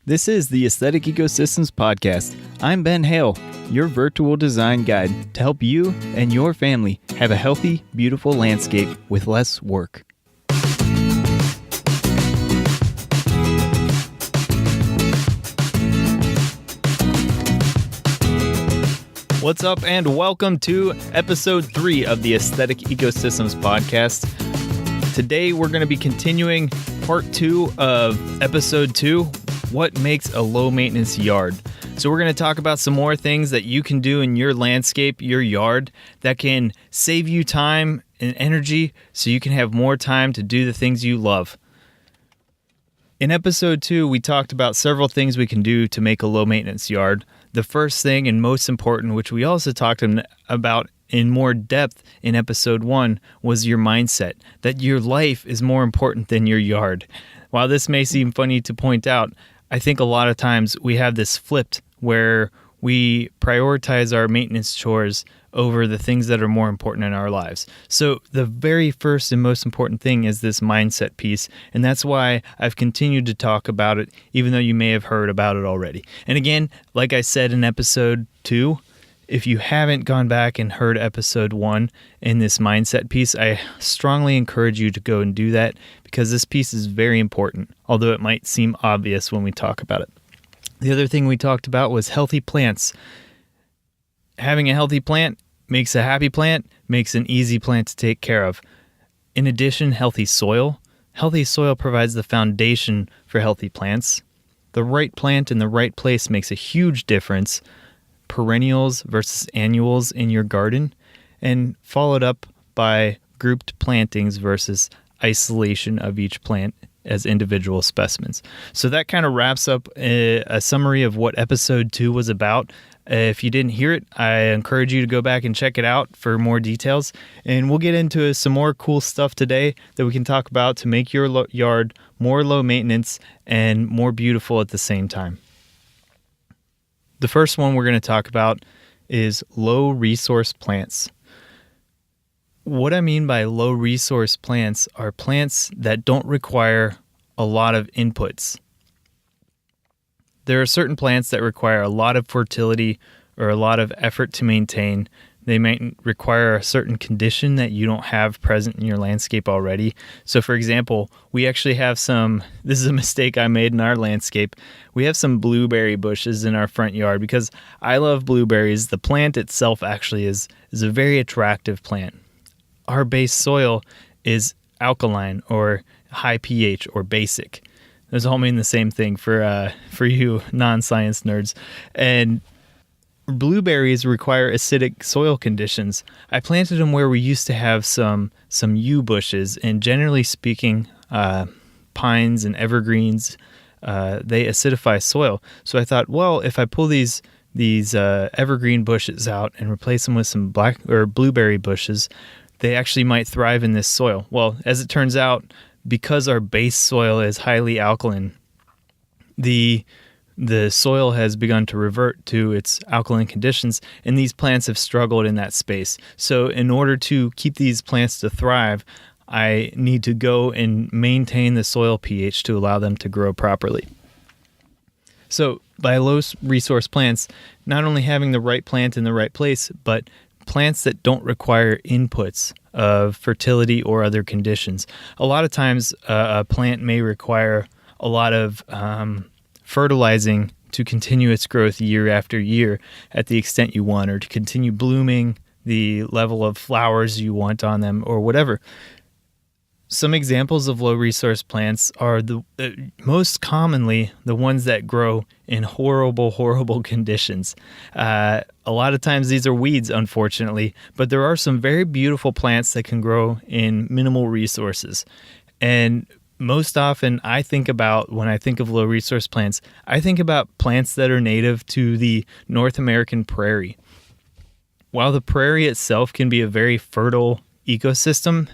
This is the Aesthetic Ecosystems Podcast. I'm Ben Hale, your virtual design guide to help you and your family have a healthy, beautiful landscape with less work. What's up, and welcome to episode 3 of the Aesthetic Ecosystems Podcast. Today we're going to be continuing part 2 of episode 2, what makes a low maintenance yard. So we're going to talk about some more things that you can do in your landscape, your yard, that can save you time and energy so you can have more time to do the things you love. In episode 2, we talked about several things we can do to make a low maintenance yard. The first thing and most important, which we also talked about in more depth in episode 1, was your mindset, that your life is more important than your yard. While this may seem funny to point out, I think a lot of times we have this flipped where we prioritize our maintenance chores over the things that are more important in our lives. So the very first and most important thing is this mindset piece, and that's why I've continued to talk about it, even though you may have heard about it already. And again, like I said in episode 2, if you haven't gone back and heard episode 1 in this mindset piece, I strongly encourage you to go and do that, because this piece is very important, although it might seem obvious when we talk about it. The other thing we talked about was healthy plants. Having a healthy plant makes a happy plant, makes an easy plant to take care of. In addition, healthy soil. Healthy soil provides the foundation for healthy plants. The right plant in the right place makes a huge difference. Perennials versus annuals in your garden, and followed up by grouped plantings versus isolation of each plant as individual specimens. So that kind of wraps up a summary of what episode 2 was about. If you didn't hear it, I encourage you to go back and check it out for more details. And we'll get into some more cool stuff today that we can talk about to make your yard more low maintenance and more beautiful at the same time. The first one we're going to talk about is low resource plants. What I mean by low resource plants are plants that don't require a lot of inputs. There are certain plants that require a lot of fertility or a lot of effort to maintain. They might require a certain condition that you don't have present in your landscape already. So for example, we actually have this is a mistake I made in our landscape. We have some blueberry bushes in our front yard because I love blueberries. The plant itself actually is a very attractive plant. Our base soil is alkaline or high pH or basic. Those all mean the same thing for you non-science nerds. And blueberries require acidic soil conditions. I planted them where we used to have some yew bushes, and generally speaking, pines and evergreens, they acidify soil. So I thought, well, if I pull these evergreen bushes out and replace them with some black or blueberry bushes, they actually might thrive in this soil. Well, as it turns out, because our base soil is highly alkaline, the soil has begun to revert to its alkaline conditions, and these plants have struggled in that space. So in order to keep these plants to thrive, I need to go and maintain the soil pH to allow them to grow properly. So by low resource plants, not only having the right plant in the right place, but plants that don't require inputs of fertility or other conditions. A lot of times a plant may require a lot of fertilizing to continue its growth year after year at the extent you want, or to continue blooming the level of flowers you want on them, or whatever. Some examples of low resource plants are most commonly the ones that grow in horrible conditions. A lot of times these are weeds, unfortunately, but there are some very beautiful plants that can grow in minimal resources. And most often when I think of low resource plants, I think about plants that are native to the North American prairie. While the prairie itself can be a very fertile ecosystem,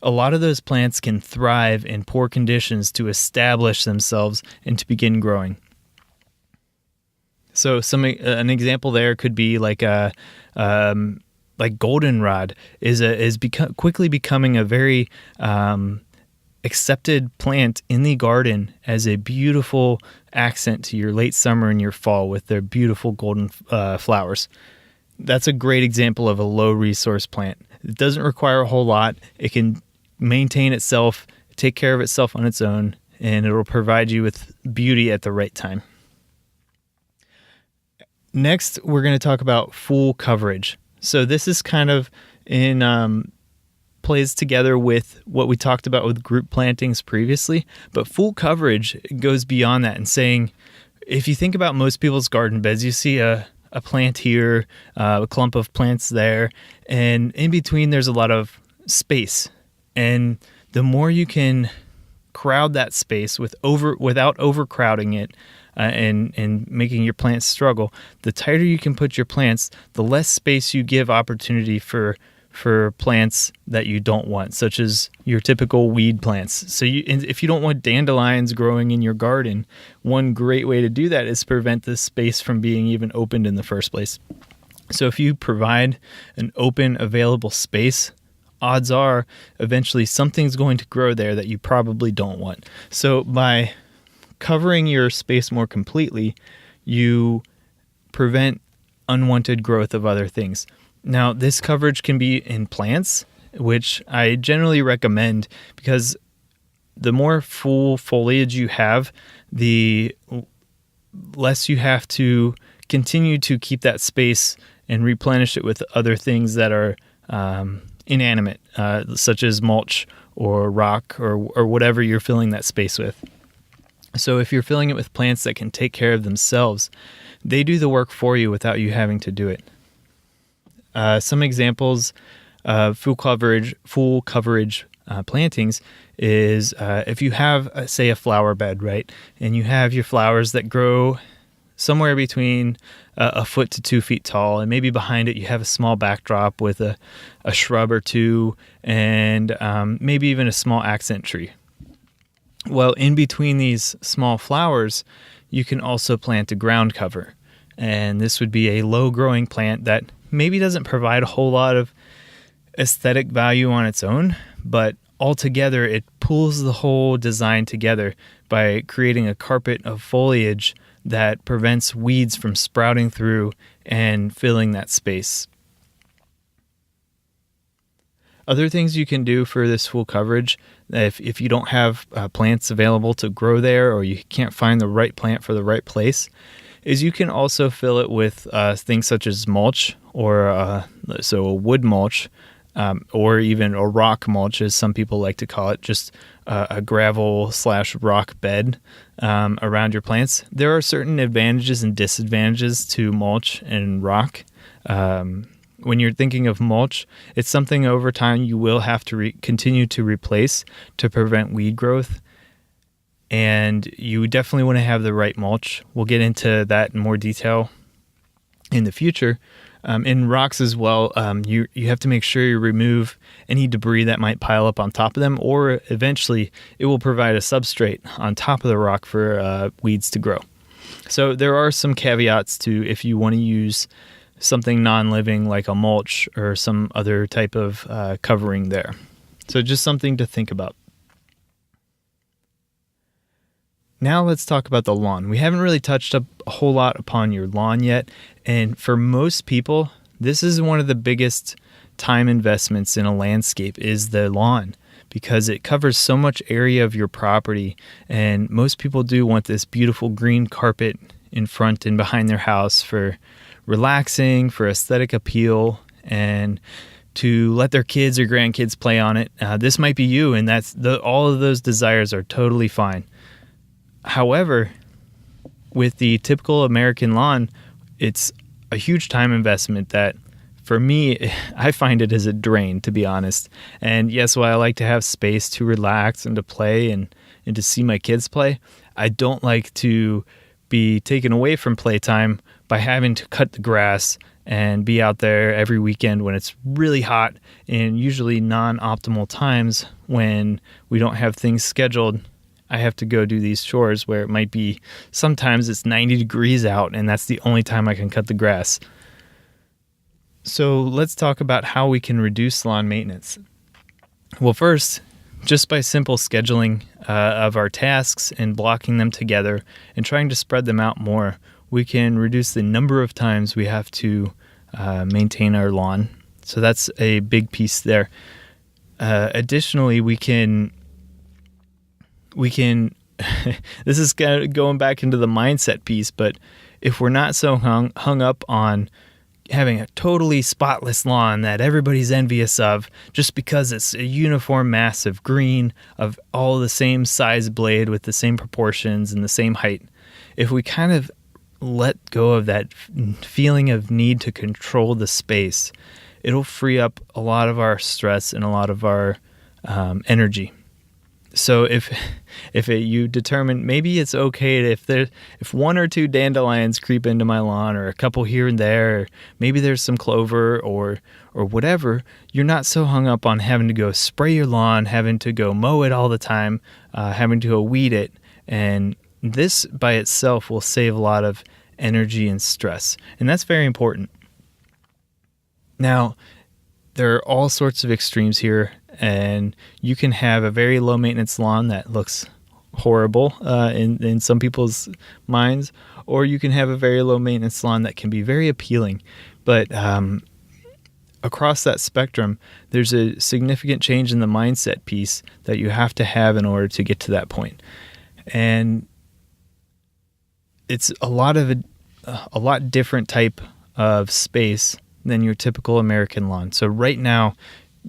a lot of those plants can thrive in poor conditions to establish themselves and to begin growing. So an example there could be like goldenrod is quickly becoming a very accepted plant in the garden as a beautiful accent to your late summer and your fall with their beautiful golden flowers. That's a great example of a low resource plant. It doesn't require a whole lot. It can maintain itself, take care of itself on its own, and it will provide you with beauty at the right time. Next, we're going to talk about full coverage. So this is kind of plays together with what we talked about with group plantings previously, but full coverage goes beyond that and saying, if you think about most people's garden beds, you see a plant here, a clump of plants there, and in between there's a lot of space. And the more you can crowd that space without overcrowding it and making your plants struggle, the tighter you can put your plants, the less space you give opportunity for plants that you don't want, such as your typical weed plants. So if you don't want dandelions growing in your garden, one great way to do that is prevent this space from being even opened in the first place. So if you provide an open, available space, odds are eventually something's going to grow there that you probably don't want. So by covering your space more completely, you prevent unwanted growth of other things. Now, this coverage can be in plants, which I generally recommend because the more full foliage you have, the less you have to continue to keep that space and replenish it with other things that are inanimate, such as mulch or rock or whatever you're filling that space with. So if you're filling it with plants that can take care of themselves, they do the work for you without you having to do it. Some examples of full coverage plantings is if you have, say, a flower bed, right? And you have your flowers that grow somewhere between a foot to 2 feet tall, and maybe behind it you have a small backdrop with a shrub or two, and maybe even a small accent tree. Well, in between these small flowers, you can also plant a ground cover. And this would be a low-growing plant that maybe doesn't provide a whole lot of aesthetic value on its own, but altogether it pulls the whole design together by creating a carpet of foliage that prevents weeds from sprouting through and filling that space. Other things you can do for this full coverage, if you don't have plants available to grow there or you can't find the right plant for the right place, is you can also fill it with things such as mulch or a wood mulch or even a rock mulch, as some people like to call it, just a gravel/rock bed around your plants. There are certain advantages and disadvantages to mulch and rock. When you're thinking of mulch, it's something over time you will have to continue to replace to prevent weed growth. And you definitely want to have the right mulch. We'll get into that in more detail in the future. In rocks as well, you have to make sure you remove any debris that might pile up on top of them, or eventually it will provide a substrate on top of the rock for weeds to grow. So there are some caveats to if you want to use something non-living like a mulch or some other type of covering there. So just something to think about. Now let's talk about the lawn. We haven't really touched up a whole lot upon your lawn yet, and for most people, this is one of the biggest time investments in a landscape is the lawn, because it covers so much area of your property, and most people do want this beautiful green carpet in front and behind their house for relaxing, for aesthetic appeal, and to let their kids or grandkids play on it. This might be you, and all of those desires are totally fine. However, with the typical American lawn, it's a huge time investment that, for me, I find it as a drain, to be honest. And yes, while I like to have space to relax and to play and to see my kids play, I don't like to be taken away from playtime by having to cut the grass and be out there every weekend when it's really hot and usually non-optimal times when we don't have things scheduled. I have to go do these chores where it might be, sometimes it's 90 degrees out and that's the only time I can cut the grass. So let's talk about how we can reduce lawn maintenance. Well, first, just by simple scheduling of our tasks and blocking them together and trying to spread them out more, we can reduce the number of times we have to maintain our lawn. So that's a big piece there. Additionally, we can this is going back into the mindset piece, but if we're not so hung up on having a totally spotless lawn that everybody's envious of just because it's a uniform mass of green, of all the same size blade with the same proportions and the same height, if we kind of let go of that feeling of need to control the space, it'll free up a lot of our stress and a lot of our energy. So if you determine maybe it's okay if one or two dandelions creep into my lawn, or a couple here and there, or maybe there's some clover or whatever, you're not so hung up on having to go spray your lawn, having to go mow it all the time, having to go weed it. And this by itself will save a lot of energy and stress. And that's very important. Now, there are all sorts of extremes here, and you can have a very low maintenance lawn that looks horrible in some people's minds, or you can have a very low maintenance lawn that can be very appealing. But across that spectrum, there's a significant change in the mindset piece that you have to have in order to get to that point. And it's a lot different type of space than your typical American lawn. So right now,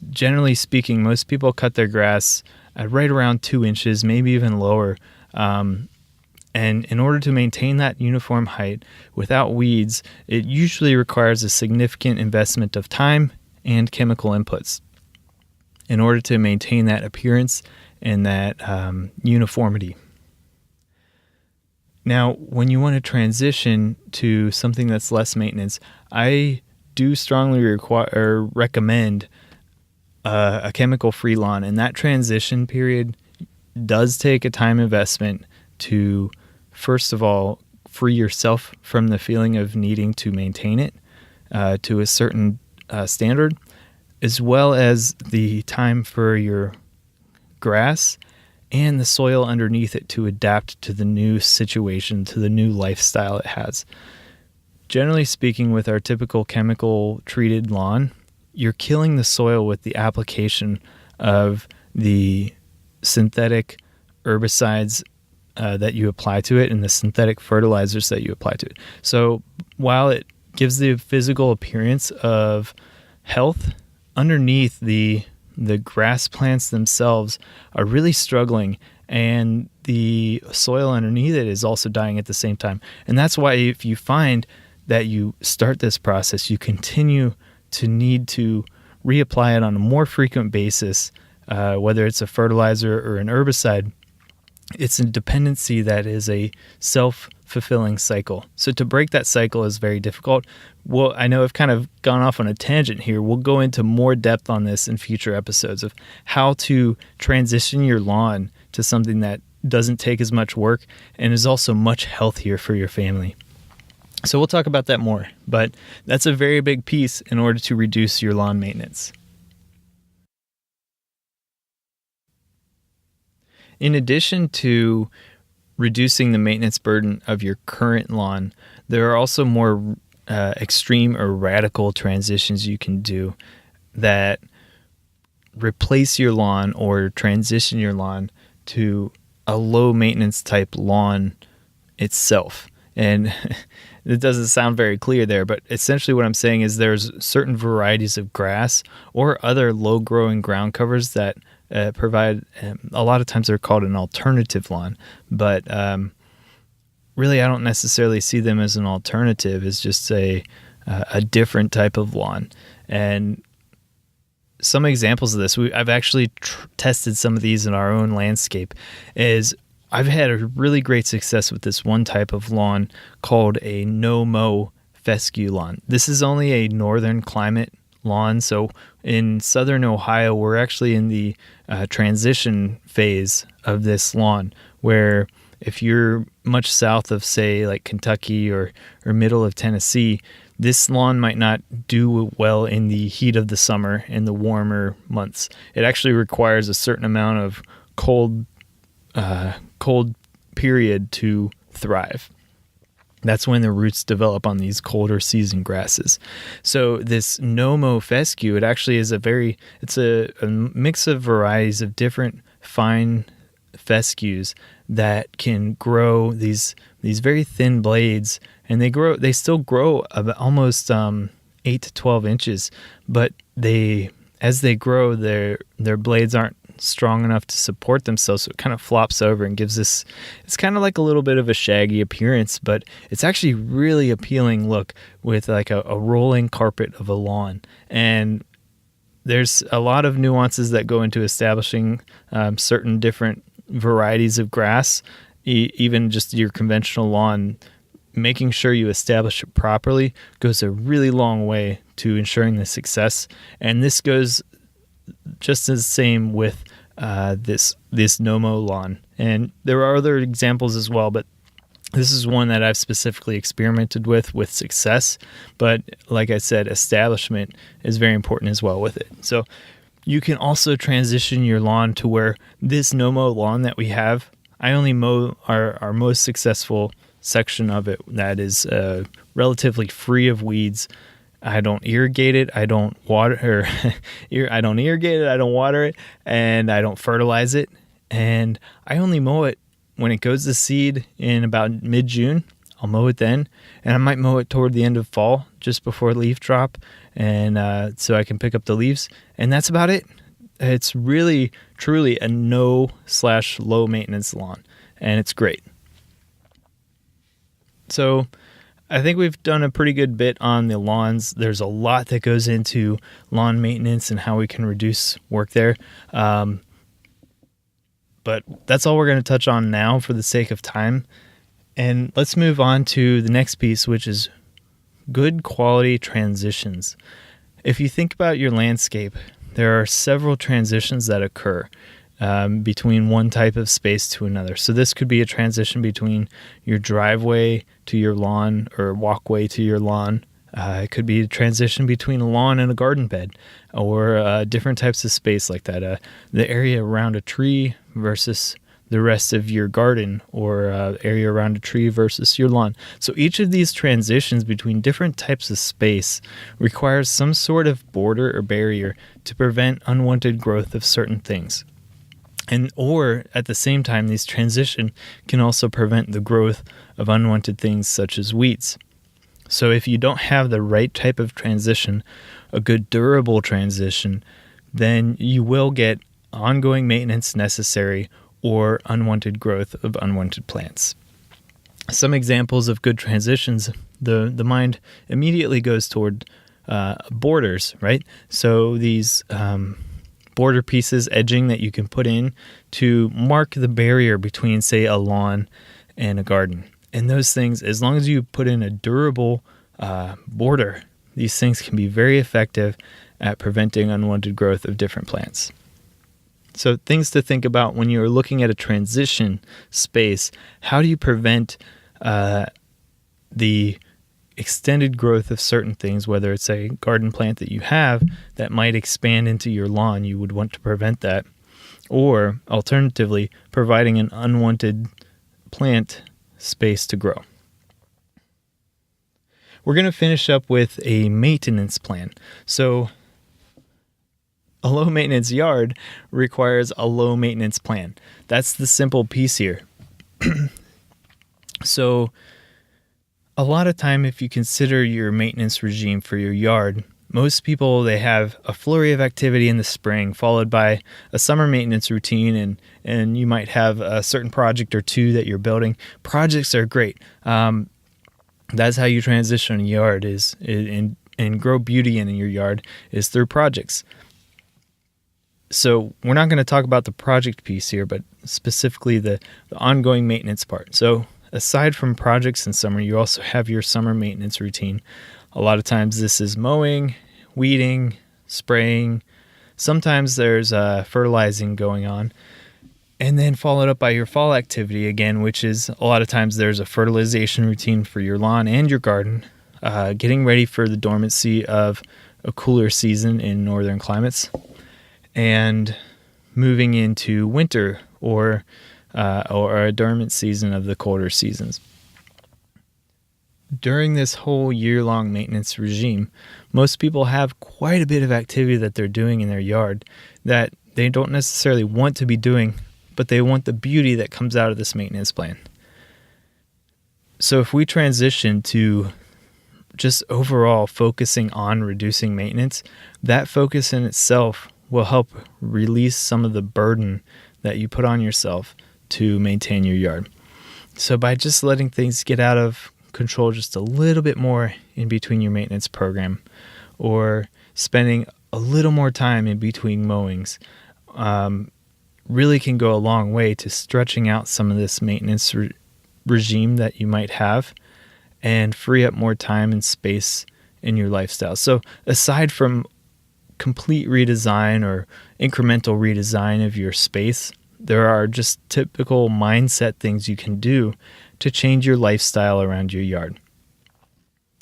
generally speaking, most people cut their grass at right around 2 inches, maybe even lower. And in order to maintain that uniform height without weeds, it usually requires a significant investment of time and chemical inputs in order to maintain that appearance and that uniformity. Now, when you want to transition to something that's less maintenance, I do strongly recommend a chemical-free lawn, and that transition period does take a time investment to, first of all, free yourself from the feeling of needing to maintain it to a certain standard, as well as the time for your grass and the soil underneath it to adapt to the new situation, to the new lifestyle it has. Generally speaking, with our typical chemical treated lawn, you're killing the soil with the application of the synthetic herbicides that you apply to it and the synthetic fertilizers that you apply to it. So while it gives the physical appearance of health, underneath the grass plants themselves are really struggling, and the soil underneath it is also dying at the same time. And that's why if you find that you start this process, you continue to need to reapply it on a more frequent basis, whether it's a fertilizer or an herbicide, it's a dependency that is a self-fulfilling cycle. So to break that cycle is very difficult. Well, I know I've kind of gone off on a tangent here. We'll go into more depth on this in future episodes of how to transition your lawn to something that doesn't take as much work and is also much healthier for your family. So we'll talk about that more, but that's a very big piece in order to reduce your lawn maintenance. In addition to reducing the maintenance burden of your current lawn, there are also more extreme or radical transitions you can do that replace your lawn or transition your lawn to a low maintenance type lawn itself. And it doesn't sound very clear there, but essentially what I'm saying is there's certain varieties of grass or other low-growing ground covers that provide, a lot of times they're called an alternative lawn, but really I don't necessarily see them as an alternative. It's just a different type of lawn. And some examples of this, I've actually tested some of these in our own landscape, is I've had a really great success with this one type of lawn called a Nommo Fescue Lawn. This is only a northern climate lawn. So in southern Ohio, we're actually in the transition phase of this lawn, where if you're much south of, say, like Kentucky or middle of Tennessee, this lawn might not do well in the heat of the summer, in the warmer months. It actually requires a certain amount of cold period to thrive. That's when the roots develop on these colder season grasses. So this Nommo Fescue, it actually is it's a mix of varieties of different fine fescues that can grow these very thin blades, and they still grow about almost 8 to 12 inches, but as they grow, their blades aren't strong enough to support themselves, so it kind of flops over and gives this, it's kind of like a little bit of a shaggy appearance, but it's actually really appealing look with like a rolling carpet of a lawn. And there's a lot of nuances that go into establishing certain different varieties of grass, even just your conventional lawn. Making sure you establish it properly goes a really long way to ensuring the success. And this goes just as same with this Nommo lawn. And there are other examples as well, but this is one that I've specifically experimented with success. But like I said, establishment is very important as well with it. So you can also transition your lawn to where this Nommo lawn that we have, I only mow our most successful section of it that is relatively free of weeds. I don't irrigate it. I don't water I don't irrigate it. I don't water it, and I don't fertilize it. And I only mow it when it goes to seed in about mid-June. I'll mow it then, and I might mow it toward the end of fall, just before leaf drop, and so I can pick up the leaves. And that's about it. It's really, truly a no/low maintenance lawn, and it's great. So I think we've done a pretty good bit on the lawns. There's a lot that goes into lawn maintenance and how we can reduce work there. But that's all we're going to touch on now for the sake of time. And let's move on to the next piece, which is good quality transitions. If you think about your landscape, there are several transitions that occur between one type of space to another. So this could be a transition between your driveway to your lawn or walkway to your lawn. It could be a transition between a lawn and a garden bed, or different types of space like that. The area around a tree versus the rest of your garden, or area around a tree versus your lawn. So each of these transitions between different types of space requires some sort of border or barrier to prevent unwanted growth of certain things. Or at the same time, these transition can also prevent the growth of unwanted things such as weeds. So if you don't have the right type of transition, a good durable transition, then you will get ongoing maintenance necessary or unwanted growth of unwanted plants. Some examples of good transitions, the mind immediately goes toward borders, right? So these border pieces, edging that you can put in to mark the barrier between, say, a lawn and a garden. And those things, as long as you put in a durable border, these things can be very effective at preventing unwanted growth of different plants. So things to think about when you're looking at a transition space: how do you prevent the extended growth of certain things, whether it's a garden plant that you have that might expand into your lawn? You would want to prevent that. Or alternatively, providing an unwanted plant space to grow. We're going to finish up with a maintenance plan. So a low maintenance yard requires a low maintenance plan. That's the simple piece here. So a lot of time, if you consider your maintenance regime for your yard, most people, they have a flurry of activity in the spring followed by a summer maintenance routine, and you might have a certain project or two that you're building. Projects are great. That's how you transition a yard and grow beauty in your yard is through projects. So we're not going to talk about the project piece here, but specifically the ongoing maintenance part. So aside from projects in summer, you also have your summer maintenance routine. A lot of times this is mowing, weeding, spraying. Sometimes there's fertilizing going on. And then followed up by your fall activity again, which is a lot of times there's a fertilization routine for your lawn and your garden. getting ready for the dormancy of a cooler season in northern climates and moving into winter or a dormant season of the colder seasons. During this whole year-long maintenance regime, most people have quite a bit of activity that they're doing in their yard that they don't necessarily want to be doing, but they want the beauty that comes out of this maintenance plan. So if we transition to just overall focusing on reducing maintenance, that focus in itself will help release some of the burden that you put on yourself to maintain your yard. So by just letting things get out of control just a little bit more in between your maintenance program, or spending a little more time in between mowings, really can go a long way to stretching out some of this maintenance regime that you might have and free up more time and space in your lifestyle. So aside from complete redesign or incremental redesign of your space, there are just typical mindset things you can do to change your lifestyle around your yard.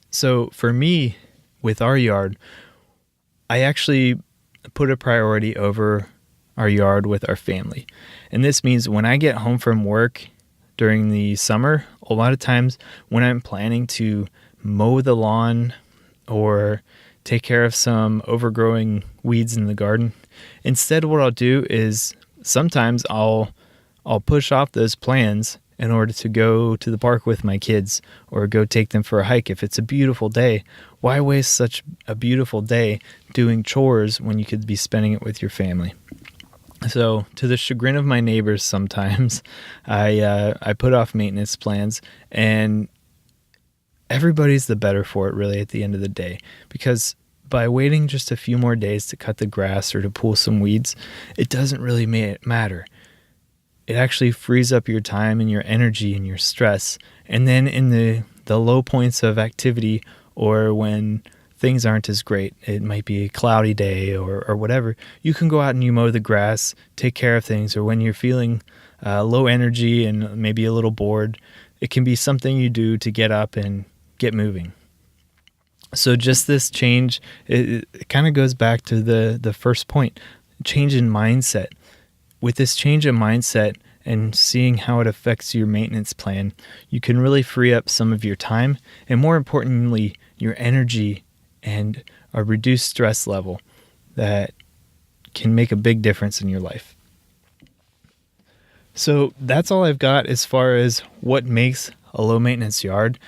So for me, with our yard, I actually put a priority over our yard with our family. And this means when I get home from work during the summer, a lot of times when I'm planning to mow the lawn or take care of some overgrowing weeds in the garden, instead what I'll do is sometimes I'll push off those plans in order to go to the park with my kids or go take them for a hike. If it's a beautiful day, why waste such a beautiful day doing chores when you could be spending it with your family? So to the chagrin of my neighbors sometimes, I put off maintenance plans, and everybody's the better for it really at the end of the day, because by waiting just a few more days to cut the grass or to pull some weeds, it doesn't really matter. It actually frees up your time and your energy and your stress. And then in the low points of activity, or when things aren't as great, it might be a cloudy day or whatever, you can go out and you mow the grass, take care of things. Or when you're feeling low energy and maybe a little bored, it can be something you do to get up and get moving. So just this change, it kind of goes back to the first point, change in mindset. With this change in mindset and seeing how it affects your maintenance plan, you can really free up some of your time and, more importantly, your energy and a reduced stress level that can make a big difference in your life. So that's all I've got as far as what makes a low maintenance yard.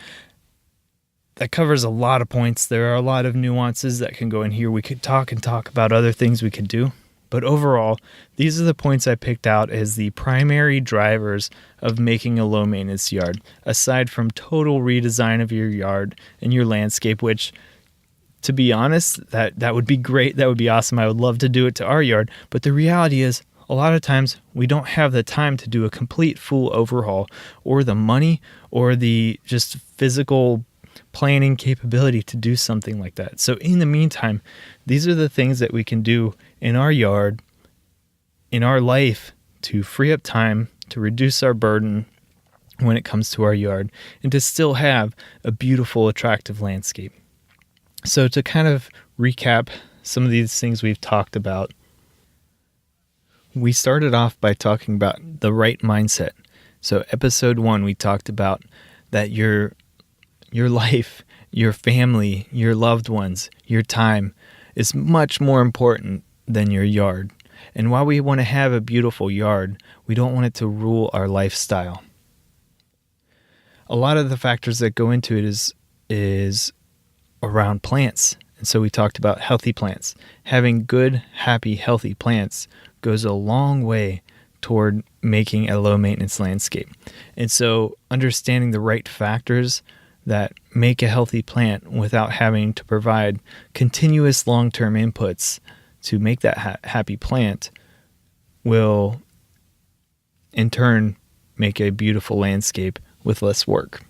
That covers a lot of points. There are a lot of nuances that can go in here. We could talk about other things we could do. But overall, these are the points I picked out as the primary drivers of making a low maintenance yard, aside from total redesign of your yard and your landscape, which, to be honest, that would be great. That would be awesome. I would love to do it to our yard. But the reality is, a lot of times we don't have the time to do a complete full overhaul, or the money, or the just physical planning capability to do something like that. So in the meantime, these are the things that we can do in our yard, in our life, to free up time, to reduce our burden when it comes to our yard, and to still have a beautiful, attractive landscape. So to kind of recap some of these things we've talked about, we started off by talking about the right mindset. So episode 1, we talked about that your life, your family, your loved ones, your time is much more important than your yard. And while we want to have a beautiful yard, we don't want it to rule our lifestyle. A lot of the factors that go into it is around plants. And so we talked about healthy plants. Having good, happy, healthy plants goes a long way toward making a low maintenance landscape. And so understanding the right factors that make a healthy plant without having to provide continuous long-term inputs to make that happy plant will, in turn, make a beautiful landscape with less work.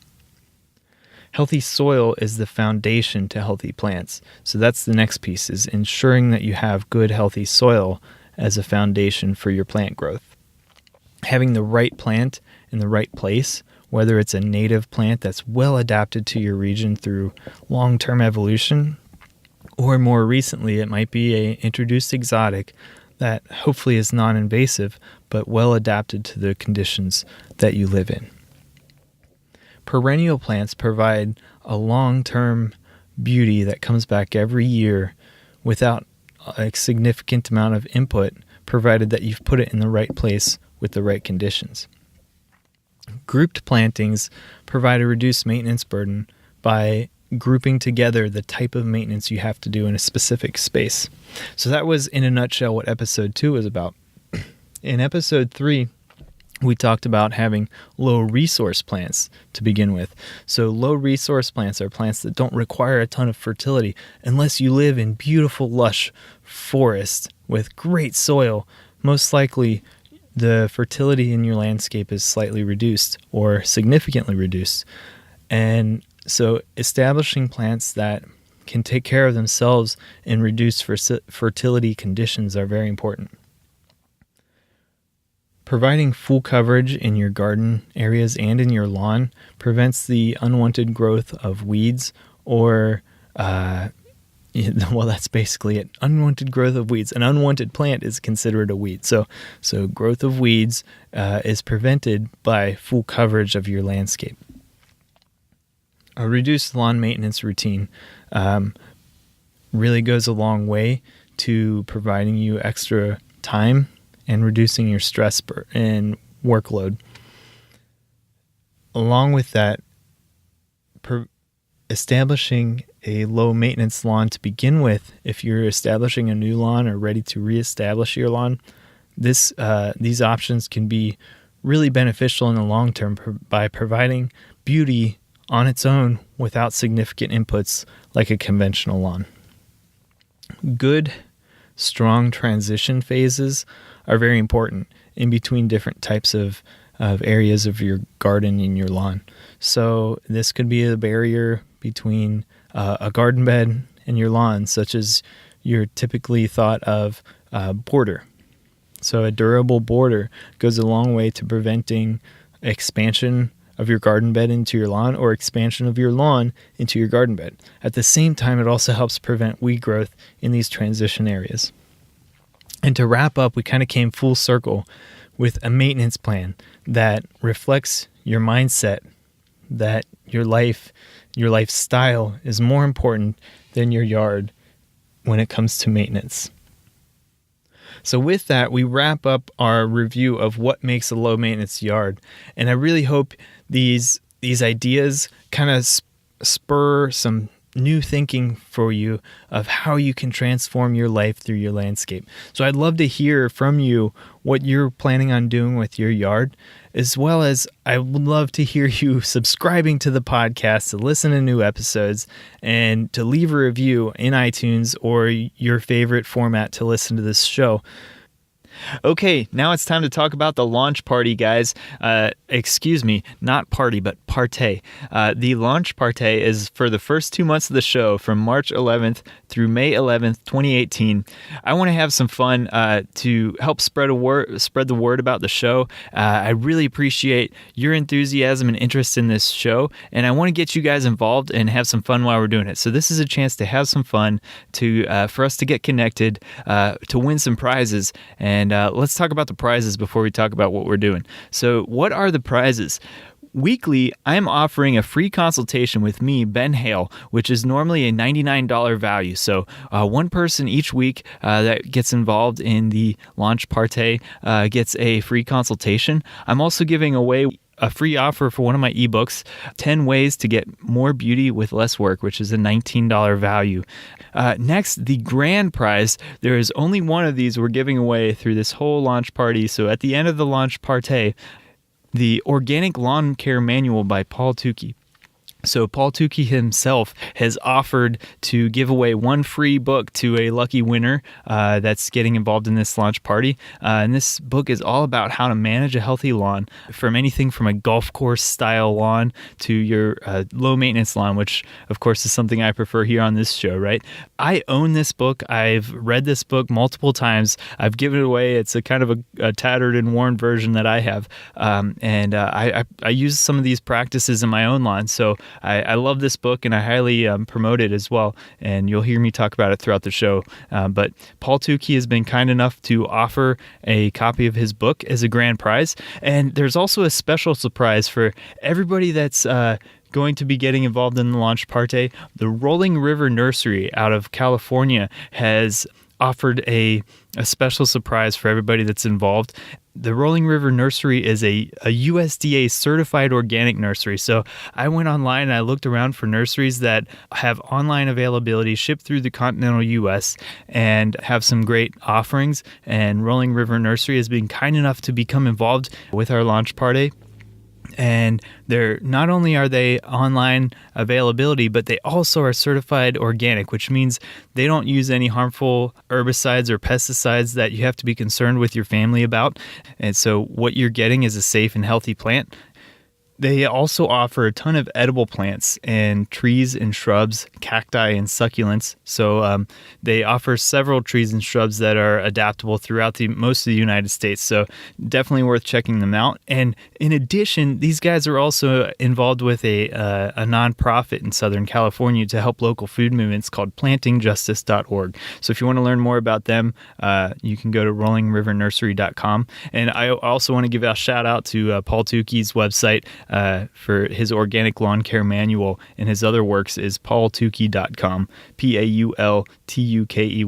Healthy soil is the foundation to healthy plants. So that's the next piece, is ensuring that you have good, healthy soil as a foundation for your plant growth. Having the right plant in the right place whether it's a native plant that's well adapted to your region through long-term evolution, or more recently, it might be a introduced exotic that hopefully is non-invasive, but well adapted to the conditions that you live in. Perennial plants provide a long-term beauty that comes back every year without a significant amount of input, provided that you've put it in the right place with the right conditions. Grouped plantings provide a reduced maintenance burden by grouping together the type of maintenance you have to do in a specific space. So that was, in a nutshell, what episode 2 was about. In episode 3, we talked about having low resource plants to begin with. So low resource plants are plants that don't require a ton of fertility unless you live in beautiful, lush forest with great soil. Most likely, the fertility in your landscape is slightly reduced or significantly reduced. And so establishing plants that can take care of themselves in reduced fertility conditions are very important. Providing full coverage in your garden areas and in your lawn prevents the unwanted growth of weeds or, well, that's basically it. Unwanted growth of weeds. An unwanted plant is considered a weed. So growth of weeds is prevented by full coverage of your landscape. A reduced lawn maintenance routine really goes a long way to providing you extra time and reducing your stress and workload. Along with that, establishing a low maintenance lawn to begin with, if you're establishing a new lawn or ready to reestablish your lawn, these options can be really beneficial in the long term by providing beauty on its own without significant inputs like a conventional lawn. Good, strong transition phases are very important in between different types of areas of your garden and your lawn. So this could be a barrier between a garden bed and your lawn, such as your typically thought of border. So a durable border goes a long way to preventing expansion of your garden bed into your lawn or expansion of your lawn into your garden bed. At the same time, it also helps prevent weed growth in these transition areas. And to wrap up, we kind of came full circle with a maintenance plan that reflects your mindset that your lifestyle is more important than your yard when it comes to maintenance. So with that, we wrap up our review of what makes a low maintenance yard. And I really hope these ideas kind of spur some new thinking for you of how you can transform your life through your landscape. So I'd love to hear from you what you're planning on doing with your yard, as well as I would love to hear you subscribing to the podcast to listen to new episodes and to leave a review in iTunes or your favorite format to listen to this show. Okay, now it's time to talk about the launch party, guys. Excuse me, not party, but partay. The launch partay is for the first 2 months of the show, from March 11th through May 11th, 2018. I want to have some fun to help spread the word about the show. I really appreciate your enthusiasm and interest in this show, and I want to get you guys involved and have some fun while we're doing it. So this is a chance to have some fun, for us to get connected, to win some prizes. And let's talk about the prizes before we talk about what we're doing. So what are the prizes? Weekly, I'm offering a free consultation with me, Ben Hale, which is normally a $99 value. So one person each week that gets involved in the launch partay gets a free consultation. I'm also giving away a free offer for one of my ebooks, 10 Ways to Get More Beauty with Less Work, which is a $19 value. Next, the grand prize. There is only one of these we're giving away through this whole launch party. So at the end of the launch partay, the Organic Lawn Care Manual by Paul Tukey. So Paul Tukey himself has offered to give away one free book to a lucky winner that's getting involved in this launch party. And this book is all about how to manage a healthy lawn, from anything from a golf course style lawn to your low maintenance lawn, which of course is something I prefer here on this show, right? I own this book. I've read this book multiple times. I've given it away. It's a kind of a tattered and worn version that I have. I use some of these practices in my own lawn. So I love this book, and I highly promote it as well, and you'll hear me talk about it throughout the show. But Paul Tukey has been kind enough to offer a copy of his book as a grand prize, and there's also a special surprise for everybody that's going to be getting involved in the launch party. The Rolling River Nursery out of California has offered a special surprise for everybody that's involved. The Rolling River Nursery is a USDA certified organic nursery. So I went online and I looked around for nurseries that have online availability, shipped through the continental US, and have some great offerings. And Rolling River Nursery has been kind enough to become involved with our launch party. And they're not only are they online availability, but they also are certified organic, which means they don't use any harmful herbicides or pesticides that you have to be concerned with your family about. And so what you're getting is a safe and healthy plant. They also offer a ton of edible plants and trees and shrubs, cacti and succulents. So they offer several trees and shrubs that are adaptable throughout most of the United States. So definitely worth checking them out. And in addition, these guys are also involved with a nonprofit in Southern California to help local food movements called plantingjustice.org. So if you want to learn more about them, you can go to rollingrivernursery.com. And I also want to give a shout out to Paul Tukey's website. For his organic lawn care manual, and his other works is paultukey.com, PAULTUKEY.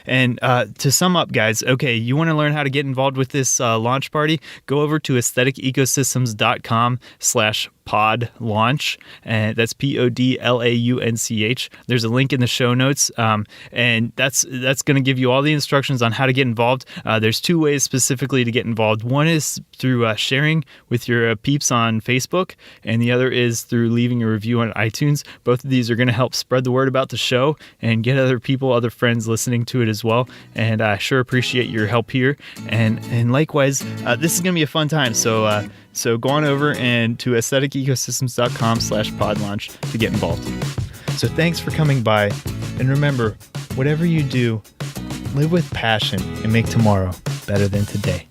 And to sum up, guys, okay, you want to learn how to get involved with this launch party? Go over to aestheticecosystems.com/pod launch, and that's PODLAUNCH. There's a link in the show notes, and that's going to give you all the instructions on how to get involved. There's two ways specifically to get involved. One is through sharing with your peeps on Facebook, and the other is through leaving a review on iTunes. Both of these are going to help spread the word about the show and get other friends listening to it as well. And I sure appreciate your help here. And likewise, this is going to be a fun time. So go on over and to aestheticecosystems.com/pod launch to get involved. So thanks for coming by. And remember, whatever you do, live with passion and make tomorrow better than today.